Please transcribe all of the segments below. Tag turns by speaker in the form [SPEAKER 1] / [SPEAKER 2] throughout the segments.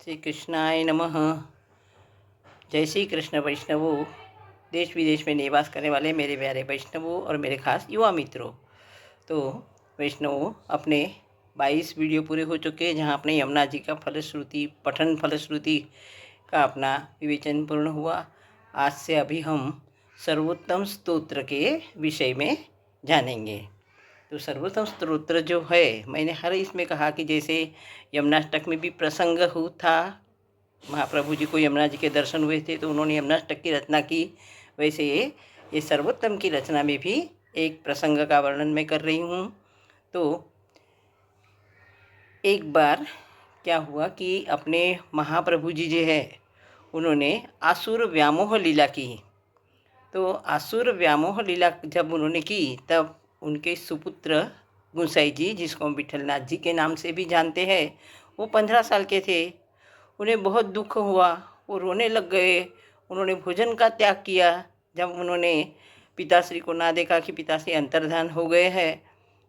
[SPEAKER 1] श्री कृष्णाय नमः। जय श्री कृष्ण वैष्णवों। देश विदेश में निवास करने वाले मेरे प्यारे वैष्णवों और मेरे खास युवा मित्रों, तो वैष्णवों, अपने 22 वीडियो पूरे हो चुके हैं, जहां अपने यमुना जी का पठन फलश्रुति का अपना विवेचन पूर्ण हुआ। आज से अभी हम सर्वोत्तम स्तोत्र के विषय में जानेंगे। तो सर्वोत्तम स्तोत्र जो है, मैंने हर इसमें कहा कि जैसे यमुनाष्टक में भी प्रसंग हो था, महाप्रभु जी को यमुना जी के दर्शन हुए थे तो उन्होंने यमुनाष्टक की रचना की, वैसे ये सर्वोत्तम की रचना में भी एक प्रसंग का वर्णन मैं कर रही हूँ। तो एक बार क्या हुआ कि अपने महाप्रभु जी जो है, उन्होंने आसुर व्यामोह लीला की। तो आसुर व्यामोह लीला जब उन्होंने की, तब उनके सुपुत्र गुंसाई जी, जिसको हम विठलनाथ जी के नाम से भी जानते हैं, वो 15 साल के थे। उन्हें बहुत दुख हुआ, वो रोने लग गए। उन्होंने भोजन का त्याग किया। जब उन्होंने पिताश्री को ना देखा कि पिताश्री अंतर्धान हो गए हैं,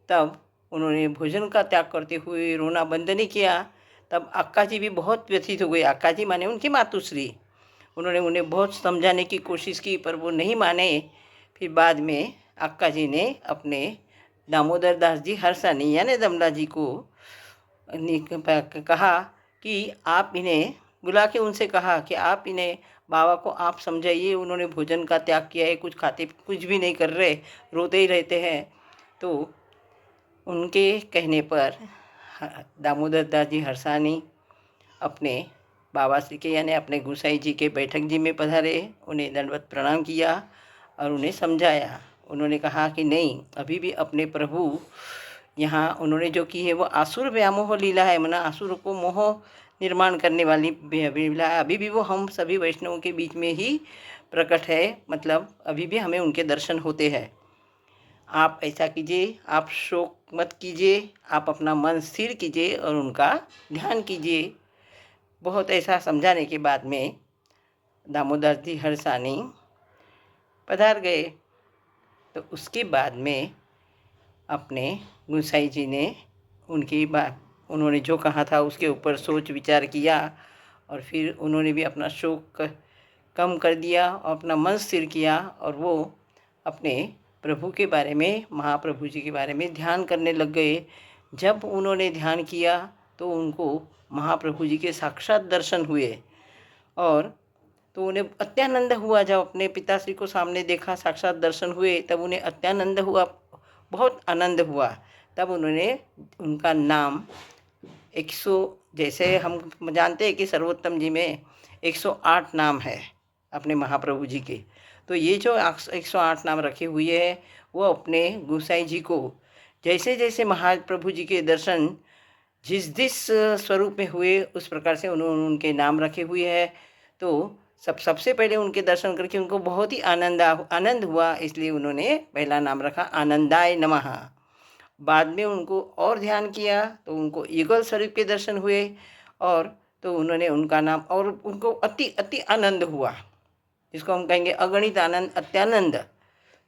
[SPEAKER 1] तब उन्होंने भोजन का त्याग करते हुए रोना बंद नहीं किया। तब अक्का जी भी बहुत व्यथित हो गए। अक्का जी माने उनकी मातुश्री। उन्होंने उन्हें बहुत समझाने की कोशिश की, पर वो नहीं माने। फिर बाद में अक्का जी ने अपने दामोदर दास जी हरसानी यानी दमला जी को कहा कि आप इन्हें बुला के उनसे कहा कि आप इन्हें, बाबा को आप समझाइए, उन्होंने भोजन का त्याग किया है, कुछ भी नहीं कर रहे, रोते ही रहते हैं। तो उनके कहने पर दामोदर दास जी हरसानी अपने बाबा श्री के यानी अपने गुसाई जी के बैठक जी में पधारे, उन्हें दंडवत प्रणाम किया और उन्हें समझाया। उन्होंने कहा कि नहीं, अभी भी अपने प्रभु यहाँ उन्होंने जो की है वो आसुर व्यामोह लीला है, मना आसुर को मोह निर्माण करने वाली लीला है। अभी भी वो हम सभी वैष्णवों के बीच में ही प्रकट है, मतलब अभी भी हमें उनके दर्शन होते हैं। आप ऐसा कीजिए, आप शोक मत कीजिए, आप अपना मन स्थिर कीजिए और उनका ध्यान कीजिए। बहुत ऐसा समझाने के बाद में दामोदर जी हरसानी पधार गए। तो उसके बाद में अपने गुंसाई जी ने उनकी बात, उन्होंने जो कहा था उसके ऊपर सोच विचार किया और फिर उन्होंने भी अपना शोक कम कर दिया और अपना मन स्थिर किया, और वो अपने प्रभु के बारे में, महाप्रभु जी के बारे में ध्यान करने लग गए। जब उन्होंने ध्यान किया तो उनको महाप्रभु जी के साक्षात दर्शन हुए, और तो उन्हें अत्यानंद हुआ। जब अपने पिताश्री को सामने देखा, साक्षात दर्शन हुए, तब उन्हें अत्यानंद हुआ, बहुत आनंद हुआ। तब उन्होंने उनका नाम 100, जैसे हम जानते हैं कि सर्वोत्तम जी में 108 नाम है अपने महाप्रभु जी के, तो ये जो 108 नाम रखे हुए हैं, वो अपने गुसाई जी को जैसे जैसे महाप्रभु जी के दर्शन जिस स्वरूप में हुए, उस प्रकार से उन्होंने उनके नाम रखे हुए हैं। तो सबसे पहले उनके दर्शन करके उनको बहुत ही आनंद हुआ, इसलिए उन्होंने पहला नाम रखा आनंदाय नमः। बाद में उनको और ध्यान किया तो उनको युगल स्वरूप के दर्शन हुए, और तो उन्होंने उनका नाम, और उनको अति अति आनंद हुआ, जिसको हम कहेंगे अगणित आनंद, अत्यानंद।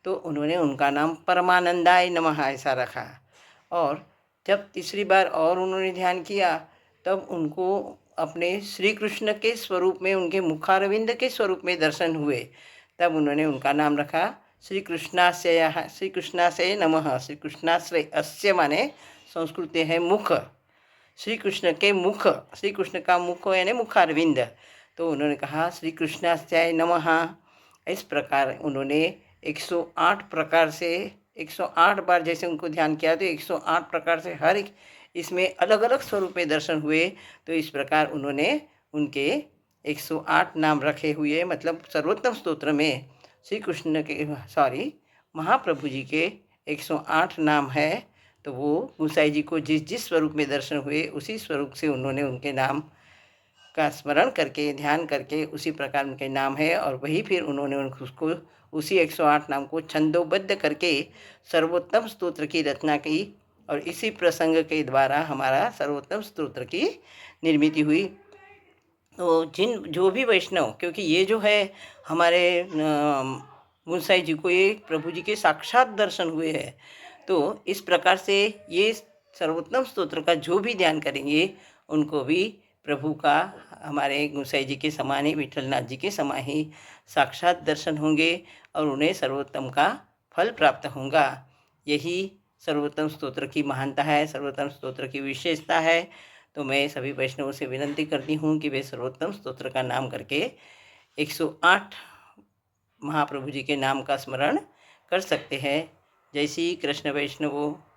[SPEAKER 1] तो उन्होंने उनका नाम परमानंदाय नमः ऐसा रखा। और जब तीसरी बार और उन्होंने ध्यान किया, तब उनको अपने श्री कृष्ण के स्वरूप में, उनके मुखारविंद के स्वरूप में दर्शन हुए। तब उन्होंने उनका नाम रखा श्री कृष्णाश्रय नमः। श्री कृष्णाश्रय, अस्य माने संस्कृत है मुख, श्री कृष्ण के मुख, श्री कृष्ण का मुख यानी मुखारविंद। तो उन्होंने कहा श्री कृष्णाश्रय नमः। इस प्रकार उन्होंने 108 प्रकार से 108 बार जैसे उनको ध्यान किया, तो 108 प्रकार से हर एक इसमें अलग अलग स्वरूप में दर्शन हुए। तो इस प्रकार उन्होंने उनके 108 नाम रखे हुए, मतलब सर्वोत्तम स्तोत्र में श्री कृष्ण के महाप्रभु जी के 108 नाम है। तो वो गुसाई जी को जिस जिस स्वरूप में दर्शन हुए, उसी स्वरूप से उन्होंने उनके नाम का स्मरण करके, ध्यान करके, उसी प्रकार उनके नाम है। और वही फिर उन्होंने उसको उसी 108 नाम को छंदोबद्ध करके सर्वोत्तम स्तोत्र की रचना की, और इसी प्रसंग के द्वारा हमारा सर्वोत्तम स्तोत्र की निर्मित हुई। तो जो भी वैष्णव, क्योंकि ये जो है हमारे गुंसाई जी को ये प्रभु जी के साक्षात दर्शन हुए हैं, तो इस प्रकार से ये सर्वोत्तम स्तोत्र का जो भी ध्यान करेंगे, उनको भी प्रभु का हमारे गोसाई जी के समान ही, विठलनाथ जी के समान ही साक्षात दर्शन होंगे और उन्हें सर्वोत्तम का फल प्राप्त होगा। यही सर्वोत्तम स्तोत्र की महानता है, सर्वोत्तम स्तोत्र की विशेषता है। तो मैं सभी वैष्णवों से विनंती करती हूँ कि वे सर्वोत्तम स्तोत्र का नाम करके 108 महाप्रभु जी के नाम का स्मरण कर सकते हैं। जय श्री कृष्ण वैष्णवों।